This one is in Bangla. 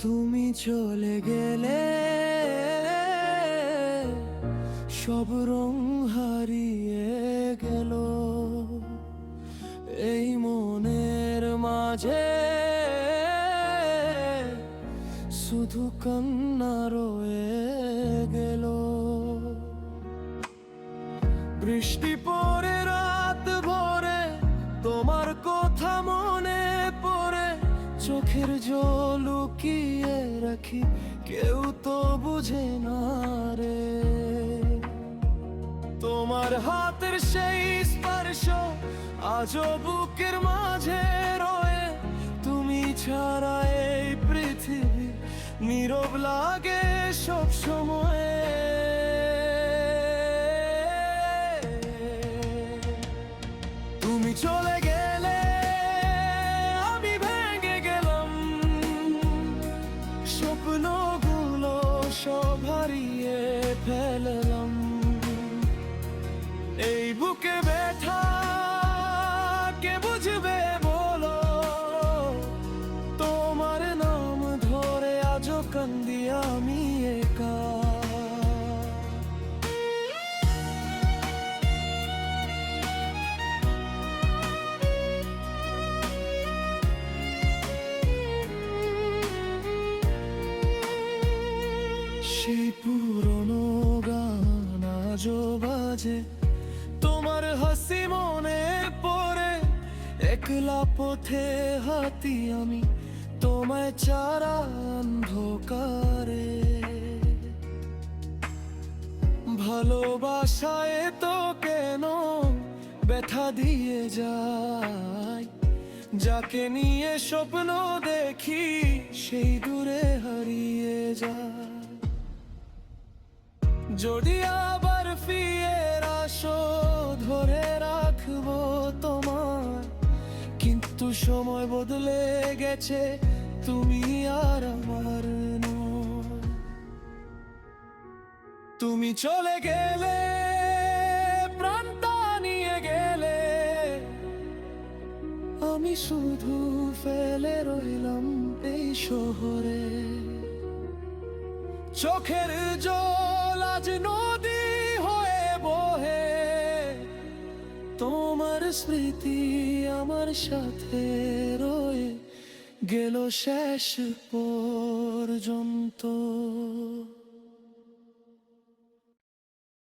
তুমি চলে গেলে সব রং হারিয়ে গেল, এই মনের মাঝে শুধু কান্না রয়ে গেল। বৃষ্টি পড়ে রাত ভরে তোমার কথা মনে পড়ে, চোখের জল লুকিয়ে রাখি কেউ তো বুঝে না রে। তোমার হাতের সেই স্পর্শ আজও বুকের মাঝে রয়ে, তুমি ছাড়া এই পৃথিবী নীরব লাগে সব সময়। তুমি চলে গেলে আমি ভেঙে গেলাম, স্বপ্নগুলো সব হারিয়ে ফেললাম। এই বুকে ব্যথা কে বুঝবে বলো, তোমার নাম ধরে আজও কান্দি আমি একা। সেই পুরনো গান আজও বাজে, তোমার হাসি মনে পড়ে। একলা পথে হাঁটি আমি তোমায় ছাড়া অন্ধকারে। ভালোবাসায় তো কেন ব্যথা দিয়ে যায়, যাকে নিয়ে স্বপ্ন দেখি সেই দূরে হারিয়ে যায়। যদি আবার ফিরে আসো ধরে রাখবো তোমার, কিন্তু সময় বদলে গেছে তুমি আর আমার নও। তুমি চলে গেলে প্রাণটা নিয়ে গেলে, আমি শুধু ফেলে রইলাম এই শহরে। চোখের জল আজ নদী হয়ে বহে, তোমার স্মৃতি আমার সাথে রয়ে গেল শেষ পর্যন্ত।